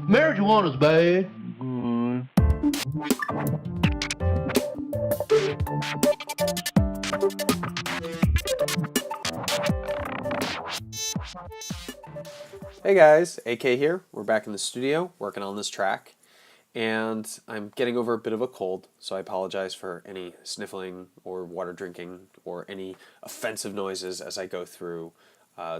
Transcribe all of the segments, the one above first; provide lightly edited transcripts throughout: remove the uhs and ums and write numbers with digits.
Marijuana's bad. Hey guys, AK here. We're back in the studio working on this track, and I'm getting over a bit of a cold, so I apologize for any sniffling or water drinking or any offensive noises as I go through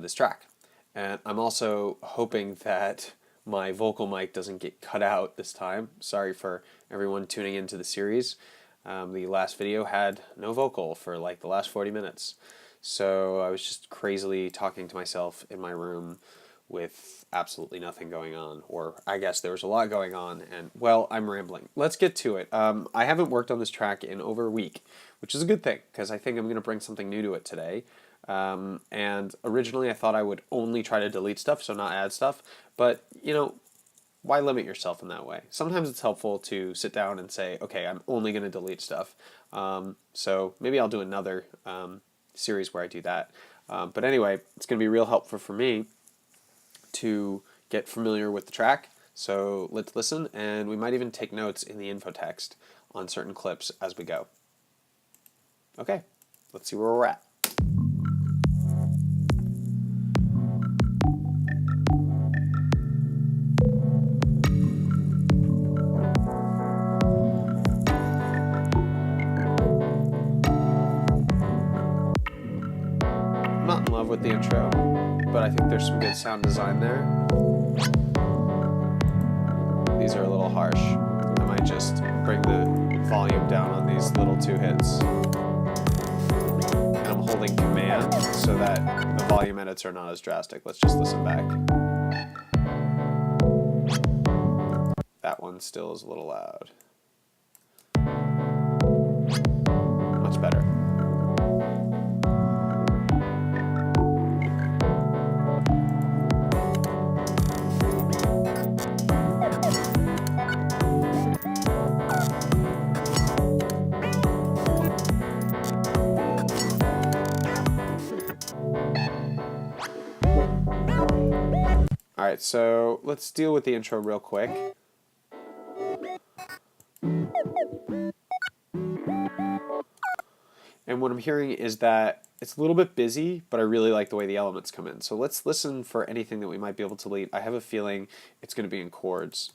this track. And I'm also hoping that my vocal mic doesn't get cut out this time. Sorry for everyone tuning into the series. The last video had no vocal for like the last 40 minutes. So I was just crazily talking to myself in my room with absolutely nothing going on. Or I guess there was a lot going on, and well, I'm rambling. Let's get to it. I haven't worked on this track in over a week, which is a good thing, because I think I'm going to bring something new to it today. And originally I thought I would only try to delete stuff, so not add stuff, but you know, why limit yourself in that way? Sometimes it's helpful to sit down and say, okay, I'm only going to delete stuff. So maybe I'll do another series where I do that. But anyway, it's going to be real helpful for me to get familiar with the track. So let's listen, and we might even take notes in the info text on certain clips as we go. Okay, let's see where we're at. I'm not in love with the intro, but I think there's some good sound design there. These are a little harsh. I might just bring the volume down on these little two hits. And I'm holding Command so that the volume edits are not as drastic. Let's just listen back. That one still is a little loud. Much better. Alright, so let's deal with the intro real quick. And what I'm hearing is that it's a little bit busy, but I really like the way the elements come in. So let's listen for anything that we might be able to delete. I have a feeling it's going to be in chords.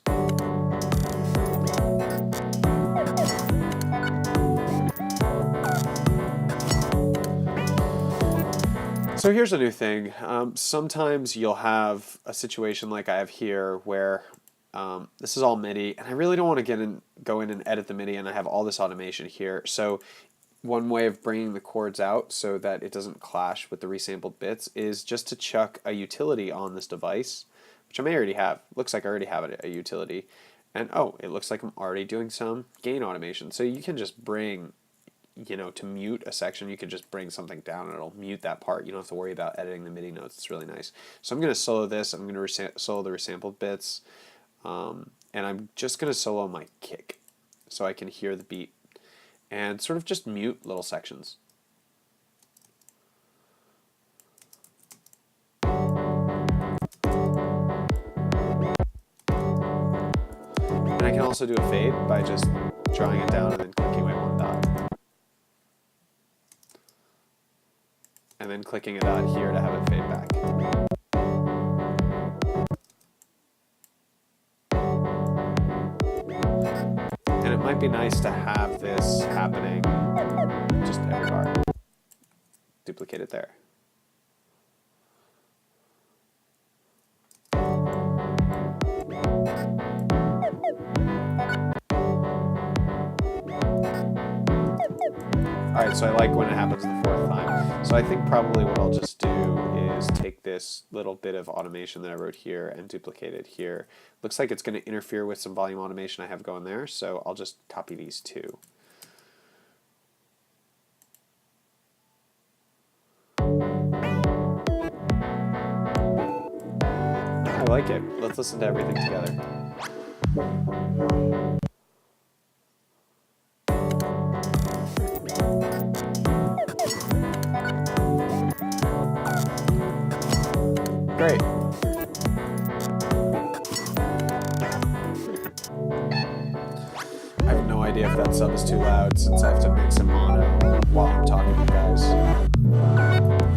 So here's a new thing. Sometimes you'll have a situation like I have here where this is all MIDI, and I really don't want to go in and edit the MIDI, and I have all this automation here. So one way of bringing the chords out so that it doesn't clash with the resampled bits is just to chuck a utility on this device, which I may already have. Looks like I already have a utility. And oh, it looks like I'm already doing some gain automation. So you can just bring, you know, to mute a section, you could just bring something down and it'll mute that part. You don't have to worry about editing the MIDI notes. It's really nice. So I'm going to solo this. I'm going to solo the resampled bits. And I'm just going to solo my kick so I can hear the beat and sort of just mute little sections. And I can also do a fade by just drawing it down and then clicking away one dot. And then clicking a dot here to have it fade back. And it might be nice to have this happening just every bar. Duplicate it there. Alright, so I like when it happens the fourth time. So I think probably what I'll just do is take this little bit of automation that I wrote here and duplicate it here. Looks like it's going to interfere with some volume automation I have going there, so I'll just copy these two. I like it. Let's listen to everything together. Great. if that sub is too loud since I have to mix in mono while I'm talking to you guys. I'm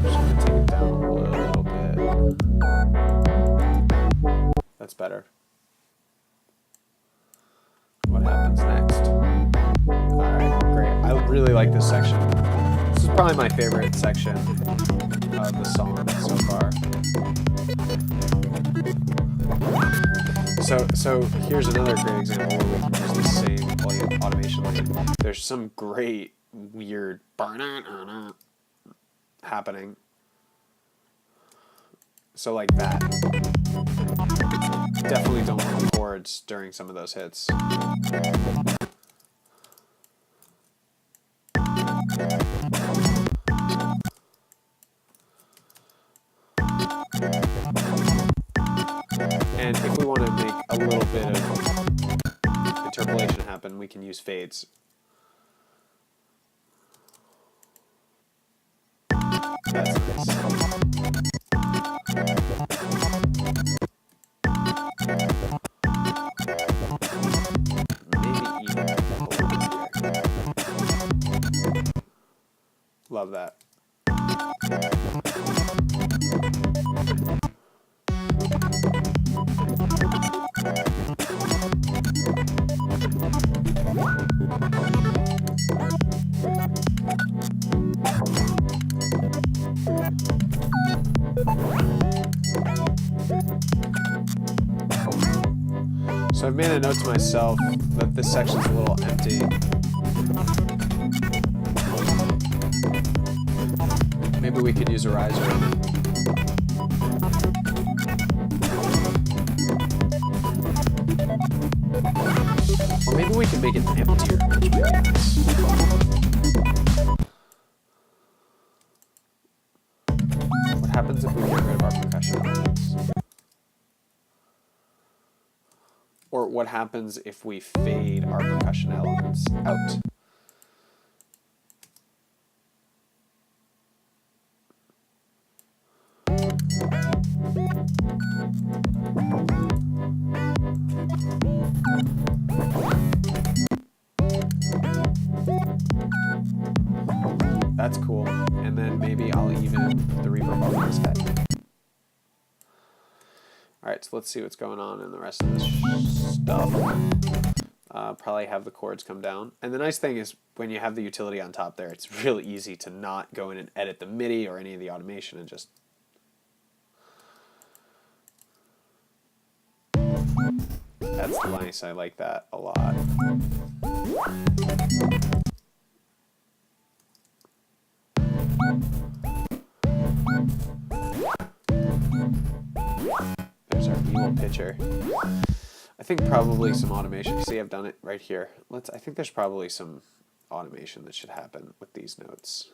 just going to take it down a little bit. That's better. What happens next? Alright, great. I really like this section. This is probably my favorite section of the song so far. So here's another great example where we can use the same automation lane. There's some great weird happening. So like that. Definitely don't want the chords during some of those hits. And if we want to make a little bit of interpolation happen, we can use fades. That's nice. Maybe even a little bit here. Love that. So I've made a note to myself that this section's a little empty. Maybe we could use a riser. Or maybe we can make it emptier, which might be nice. What happens if we get rid of our percussion elements? Or what happens if we fade our percussion elements out? That's cool. And then maybe I'll even put the reverb over this head. Alright, so let's see what's going on in the rest of this stuff. Probably have the chords come down. And the nice thing is when you have the utility on top there, it's really easy to not go in and edit the MIDI or any of the automation and just... That's nice, I like that a lot. There's our evil pitcher. I think probably some automation. See, I've done it right here. I think there's probably some automation that should happen with these notes.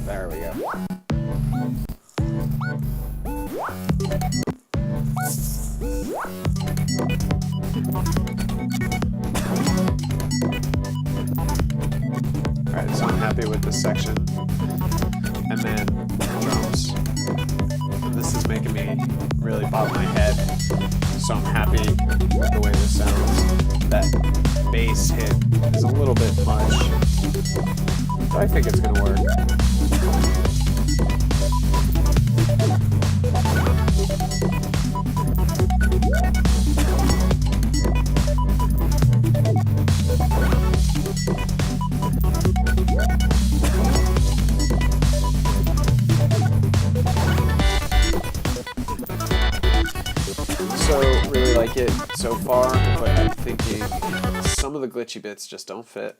There we go. Alright, so I'm happy with this section. And then drums. And this is making me really bob my head. So I'm happy with the way this sounds. That bass hit is a little bit much. But I think it's going to work. So, really like it so far, but I'm thinking some of the glitchy bits just don't fit.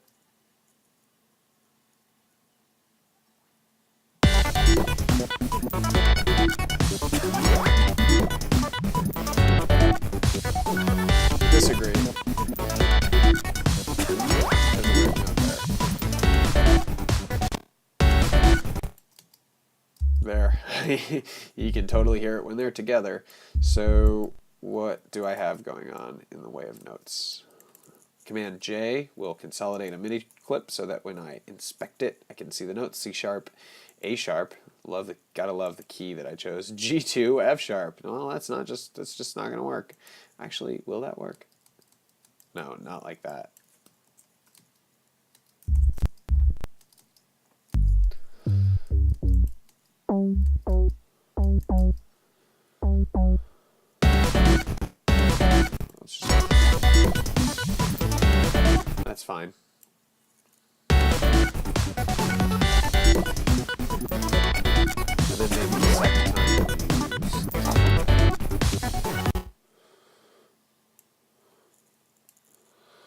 Disagree. There's a weird note there. There. You can totally hear it when they're together. So what do I have going on in the way of notes? Command J will consolidate a MIDI clip so that when I inspect it, I can see the notes. C sharp, A sharp. Gotta love the key that I chose. G2, F sharp. No, that's just not gonna work. Actually, will that work? No, not like that. That's fine. And then maybe the second time.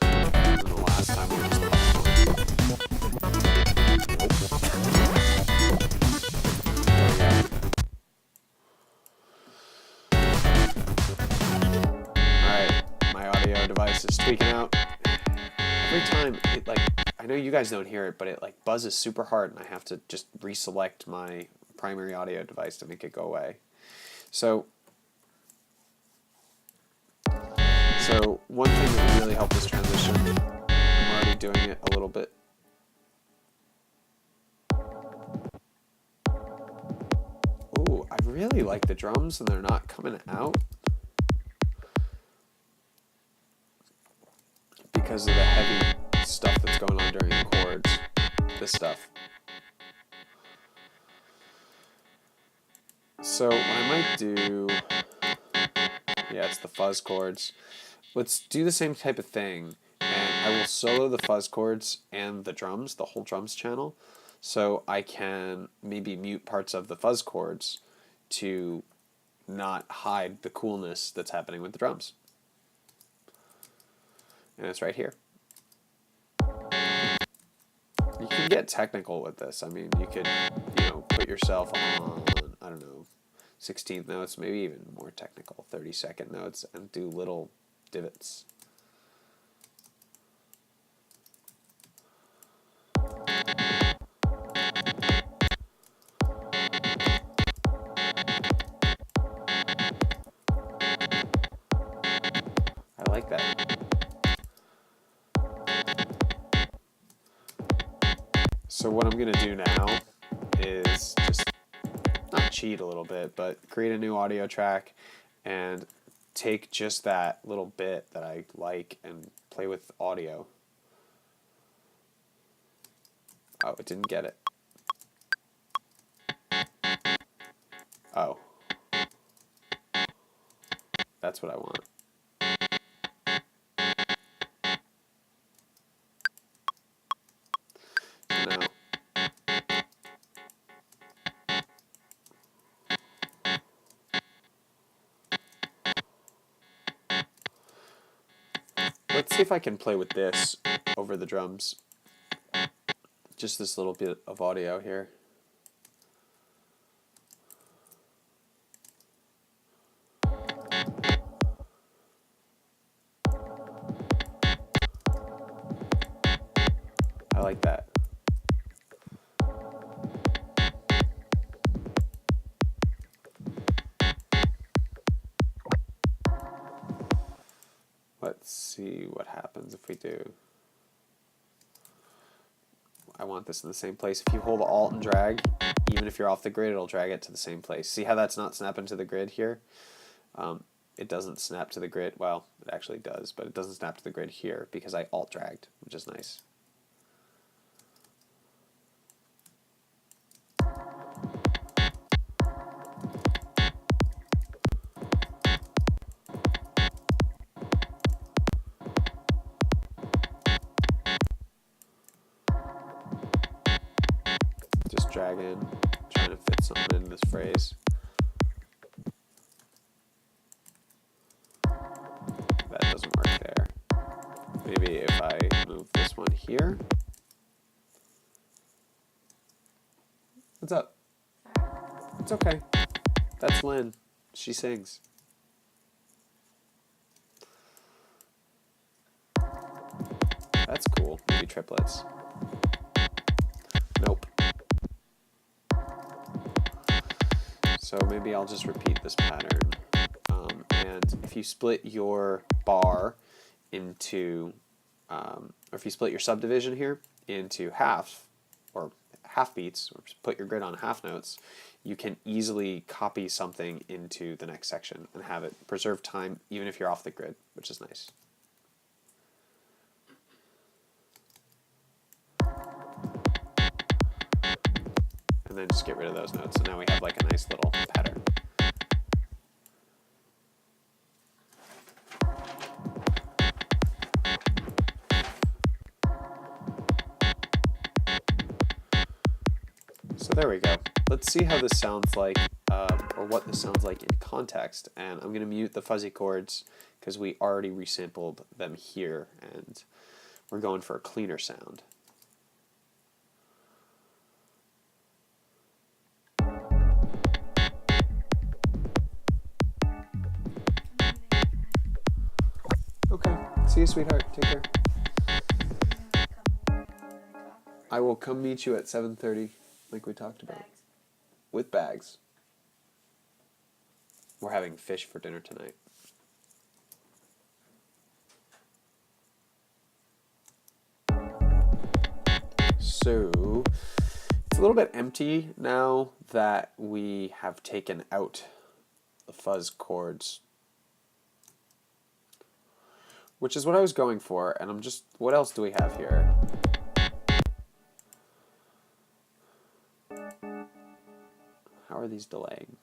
And the last time we used the bottom one. Alright, my audio device is tweaking out. Every time it I know you guys don't hear it, but it buzzes super hard and I have to just reselect my primary audio device to make it go away. So one thing that really helped this transition, I'm already doing it a little bit. Ooh, I really like the drums and they're not coming out because of the heavy stuff that's going on during the chords. This stuff. So what I might do, yeah, it's the fuzz chords. Let's do the same type of thing, and I will solo the fuzz chords and the drums, the whole drums channel, so I can maybe mute parts of the fuzz chords to not hide the coolness that's happening with the drums. And it's right here. You can get technical with this. I mean, you could, put yourself on, I don't know, 16th notes, maybe even more technical, 32nd notes, and do little divots. I like that. So what I'm going to do now is just not cheat a little bit, but create a new audio track and take just that little bit that I like and play with audio. Oh, it didn't get it. Oh. That's what I want. So now, let's see if I can play with this over the drums. Just this little bit of audio here. I like that. Let's see what happens if we do. I want this in the same place. If you hold Alt and drag, even if you're off the grid, it'll drag it to the same place. See how that's not snapping to the grid here? It doesn't snap to the grid. Well, it actually does, but it doesn't snap to the grid here because I Alt dragged, which is nice. Just drag in, trying to fit something in this phrase. That doesn't work there. Maybe if I move this one here. What's up? It's okay. That's Lynn. She sings. That's cool. Maybe triplets. Nope. So maybe I'll just repeat this pattern. And if you split your bar into or if you split your subdivision here into half, or half beats, or put your grid on half notes, you can easily copy something into the next section and have it preserve time even if you're off the grid, which is nice. And then just get rid of those notes, and now we have like a nice little pattern. So there we go. Let's see how this sounds like, or what this sounds like in context. And I'm going to mute the fuzzy chords because we already resampled them here, and we're going for a cleaner sound. Okay. See you, sweetheart. Take care. I will come meet you at 7:30, like we talked about. With bags. We're having fish for dinner tonight. So, it's a little bit empty now that we have taken out the fuzz chords, which is what I was going for, and I'm just, what else do we have here? How are these delaying?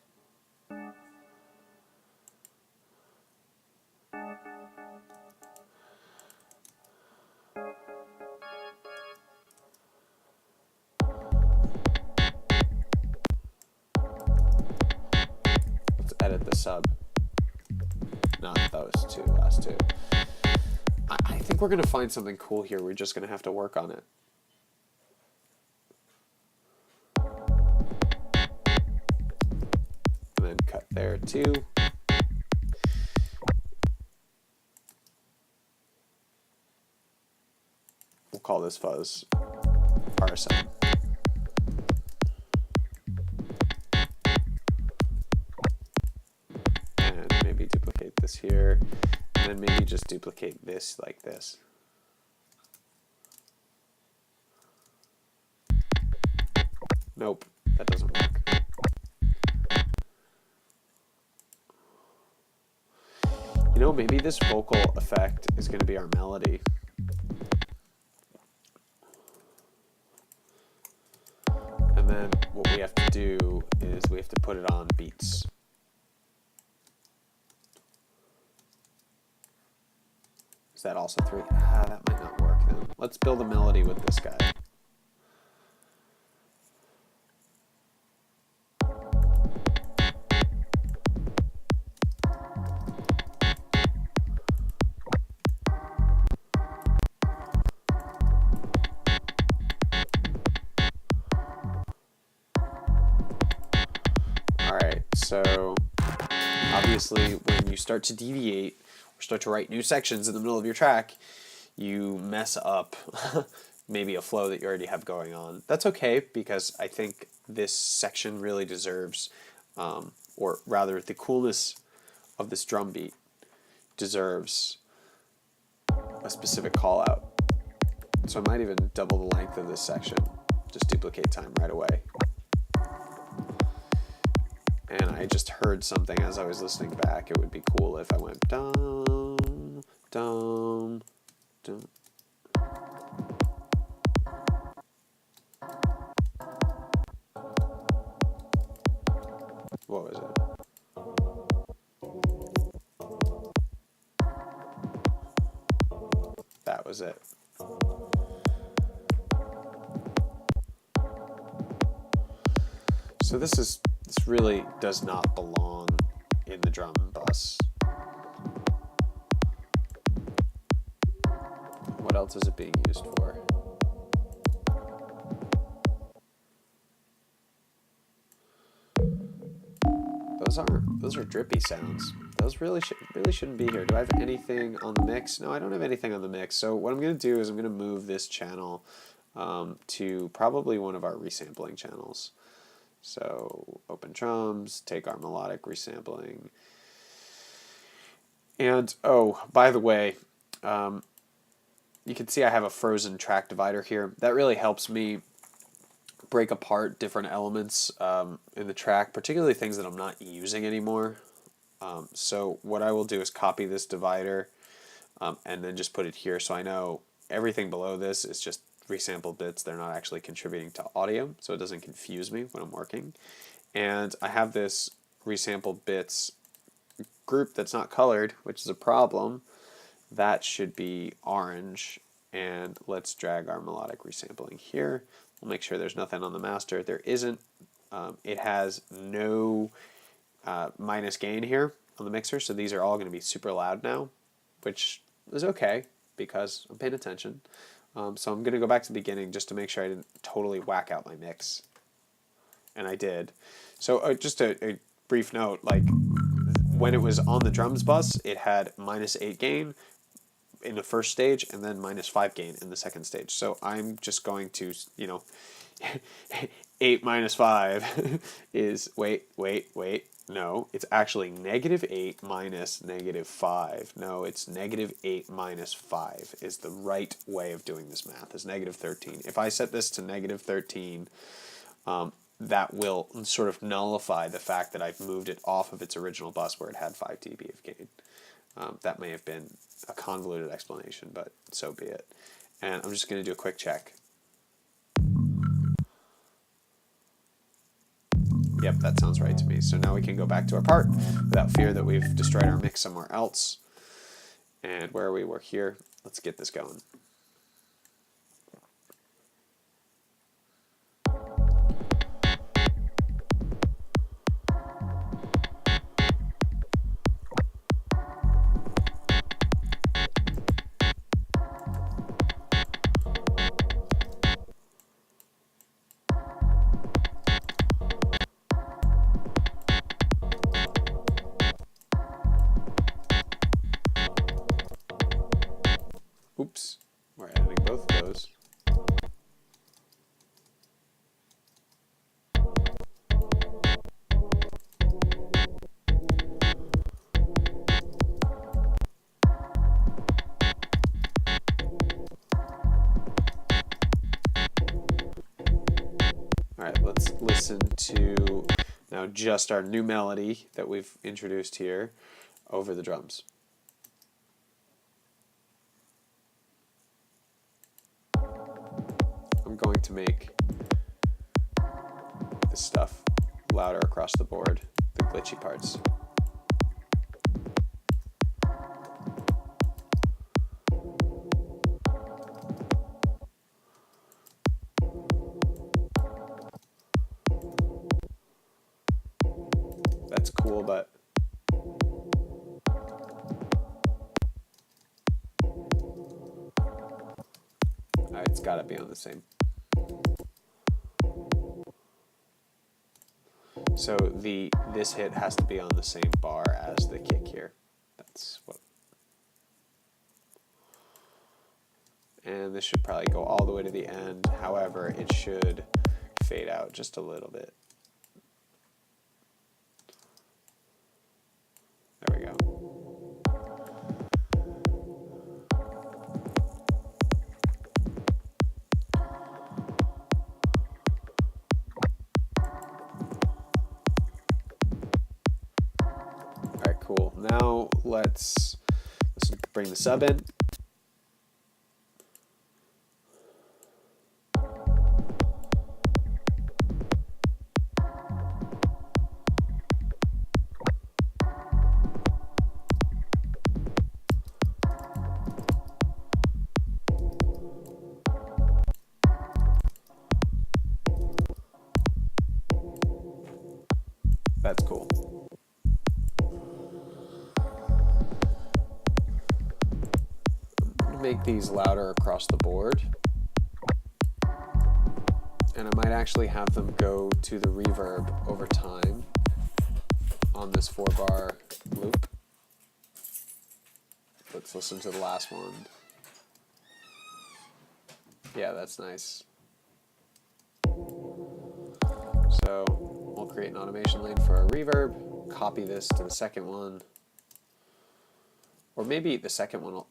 Let's edit the sub. Not those two, last two. I think we're going to find something cool here. We're just going to have to work on it. And then cut there too. We'll call this fuzz RSM. And maybe duplicate this here. And then maybe just duplicate this like this. Nope, that doesn't work. You know, maybe this vocal effect is going to be our melody. And then what we have to do is we have to put it on beats. Is that also 3? That might not work then. Let's build a melody with this guy. Alright, so obviously when you start to deviate or start to write new sections in the middle of your track, you mess up maybe a flow that you already have going on. That's okay, because I think this section really deserves, or rather the coolness of this drum beat deserves a specific call out. So I might even double the length of this section, just duplicate time right away. And I just heard something as I was listening back. It would be cool if I went dum, dum, dum. What was it? That was it. So this really does not belong in the drum bus. What else is it being used for? Those are drippy sounds. Those really shouldn't be here. Do I have anything on the mix? No, I don't have anything on the mix. So what I'm going to do is I'm going to move this channel to probably one of our resampling channels. So open drums, take our melodic resampling. And oh, by the way, you can see I have a frozen track divider here. That really helps me break apart different elements in the track, particularly things that I'm not using anymore. So what I will do is copy this divider and then just put it here so I know everything below this is just resampled bits. They're not actually contributing to audio, so it doesn't confuse me when I'm working. And I have this resampled bits group that's not colored, which is a problem. That should be orange. And let's drag our melodic resampling here. We'll make sure there's nothing on the master. There isn't. It has no minus gain here on the mixer, so these are all going to be super loud now, which is okay because I'm paying attention. So I'm going to go back to the beginning just to make sure I didn't totally whack out my mix. And I did. So just a brief note, like when it was on the drums bus, it had -8 gain in the first stage and then -5 gain in the second stage. So I'm just going to, 8 minus 5 is, wait, no, it's actually -8 minus -5. No, it's -8 minus 5 is the right way of doing this math, is -13. If I set this to -13, that will sort of nullify the fact that I've moved it off of its original bus where it had 5 dB of gain. That may have been a convoluted explanation, but so be it. And I'm just going to do a quick check. Yep, that sounds right to me. So now we can go back to our part without fear that we've destroyed our mix somewhere else. And where we were here, let's get this going. Oops, we're editing both of those. All right, let's listen to now just our new melody that we've introduced here over the drums. I'm going to make this stuff louder across the board, the glitchy parts. That's cool, but it's got to be on the same. So this hit has to be on the same bar as the kick here. That's what. And this should probably go all the way to the end. However, it should fade out just a little bit. There we go. All right, cool. Now let's bring the sub in. That's cool. I'm going to make these louder across the board. And I might actually have them go to the reverb over time on this 4-bar loop. Let's listen to the last one. Yeah, that's nice. So we'll create an automation lane for our reverb, copy this to the second one, or maybe the second one will...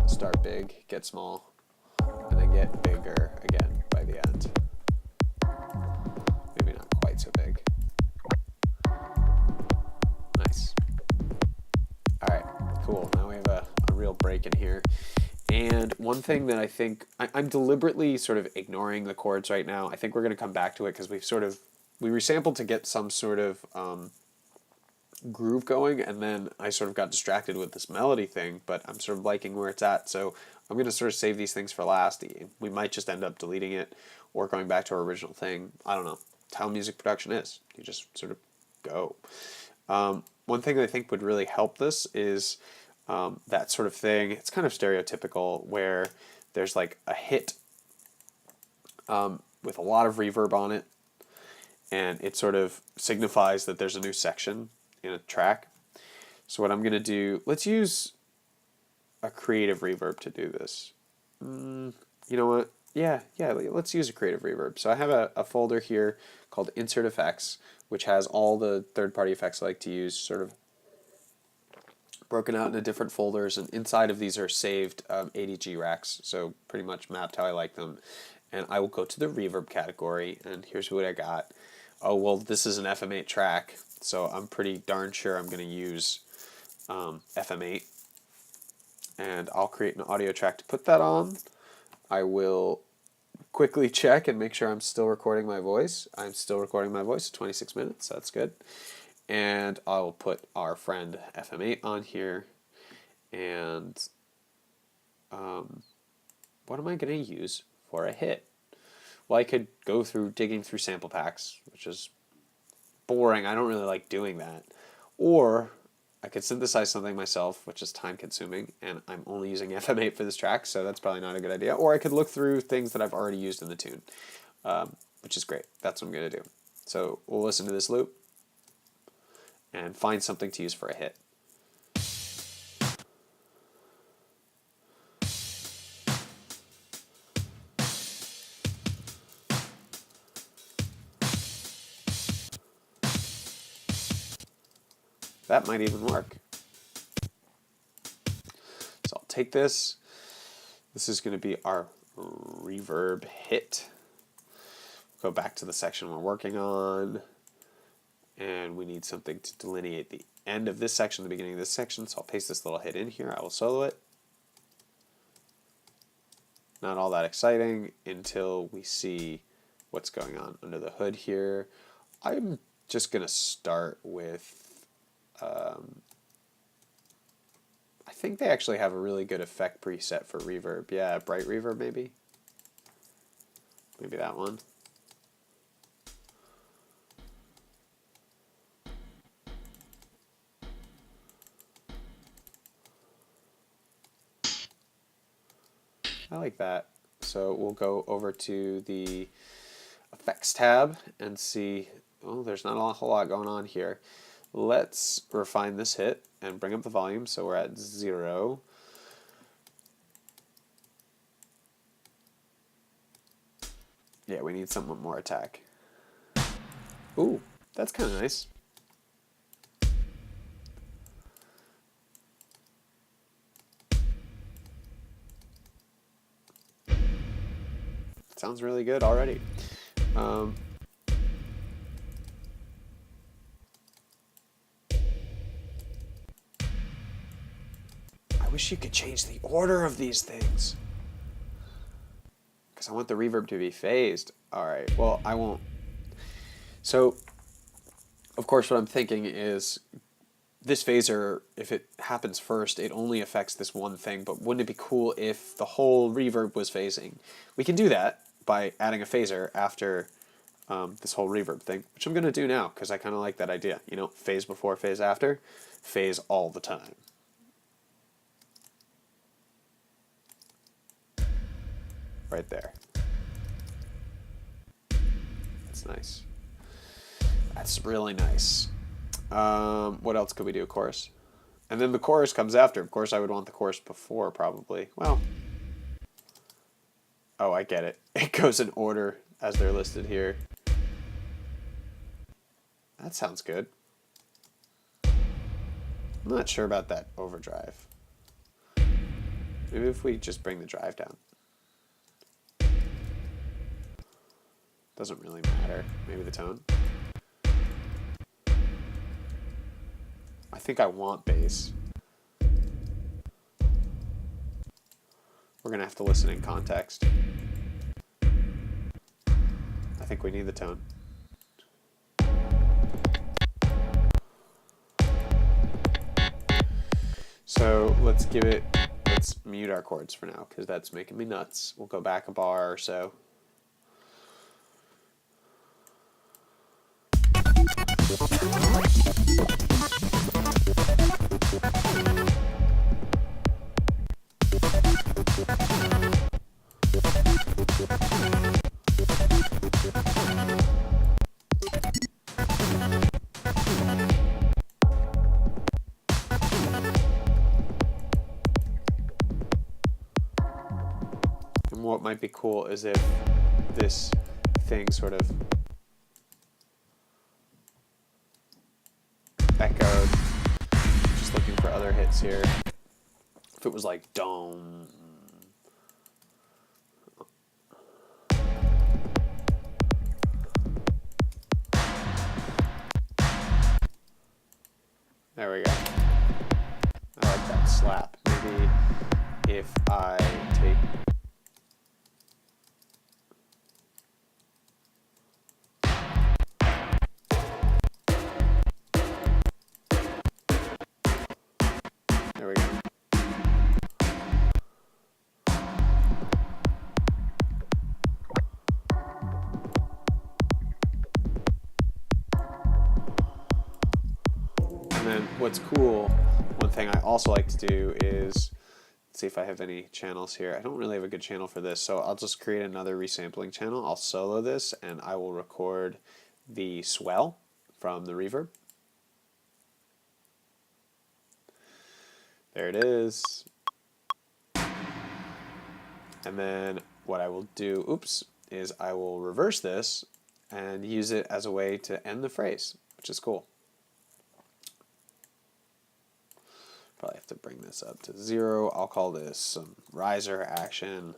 start big, get small, and then get bigger again by the end. Maybe not quite so big. Nice. All right, cool. Now we have a real break in here. And one thing that I think, I'm deliberately sort of ignoring the chords right now. I think we're going to come back to it because we resampled to get some sort of groove going, and then I sort of got distracted with this melody thing, but I'm sort of liking where it's at, so I'm going to sort of save these things for last. We might just end up deleting it or going back to our original thing. I don't know. It's how music production is. You just sort of go. One thing that I think would really help this is that sort of thing. It's kind of stereotypical where there's like a hit with a lot of reverb on it, and it sort of signifies that there's a new section in a track. So what I'm going to do, let's use a creative reverb to do this. You know what? Yeah, let's use a creative reverb. So I have a folder here called Insert Effects, which has all the third-party effects I like to use, sort of broken out into different folders, and inside of these are saved ADG racks, so pretty much mapped how I like them. And I will go to the reverb category, and here's what I got. Oh, well, this is an FM8 track, so I'm pretty darn sure I'm going to use FM8. And I'll create an audio track to put that on. I will quickly check and make sure I'm still recording my voice. I'm still recording my voice at 26 minutes, so that's good. And I will put our friend FM8 on here. And what am I going to use for a hit? Well, I could go through digging through sample packs, which is boring. I don't really like doing that. Or I could synthesize something myself, which is time consuming, and I'm only using FM8 for this track, so that's probably not a good idea. Or I could look through things that I've already used in the tune, which is great. That's what I'm going to do. So we'll listen to this loop and find something to use for a hit. That might even work. So I'll take this. This is going to be our reverb hit. Go back to the section we're working on. And we need something to delineate the end of this section, the beginning of this section. So I'll paste this little hit in here. I will solo it. Not all that exciting until we see what's going on under the hood here. I'm just going to start with I think they actually have a really good effect preset for reverb. Yeah, bright reverb maybe. Maybe that one. I like that. So we'll go over to the effects tab and see, oh, there's not a whole lot going on here. Let's refine this hit and bring up the volume so we're at 0. Yeah, we need somewhat more attack. Ooh, that's kind of nice. Sounds really good already. I wish you could change the order of these things, because I want the reverb to be phased. Alright, well, I won't. So, of course, what I'm thinking is this phaser, if it happens first, it only affects this one thing, but wouldn't it be cool if the whole reverb was phasing? We can do that by adding a phaser after this whole reverb thing, which I'm going to do now, because I kind of like that idea. You know, phase before, phase after, phase all the time. Right there. That's nice. That's really nice. What else could we do? Chorus. And then the chorus comes after. Of course, I would want the chorus before, probably. Well. Oh, I get it. It goes in order as they're listed here. That sounds good. I'm not sure about that overdrive. Maybe if we just bring the drive down. Doesn't really matter. Maybe the tone. I think I want bass. We're going to have to listen in context. I think we need the tone. So let's mute our chords for now because that's making me nuts. We'll go back a bar or so. And what might be cool is if this thing sort of echoed. Just looking for other hits here. If it was like dome. There we go. I like that slap. Maybe if I take... There we go. And then what's cool, one thing I also like to do is, let's see if I have any channels here. I don't really have a good channel for this, so I'll just create another resampling channel. I'll solo this and I will record the swell from the reverb. There it is. And then what I will do, is I will reverse this and use it as a way to end the phrase, which is cool. Probably have to bring this up to 0. I'll call this some riser action.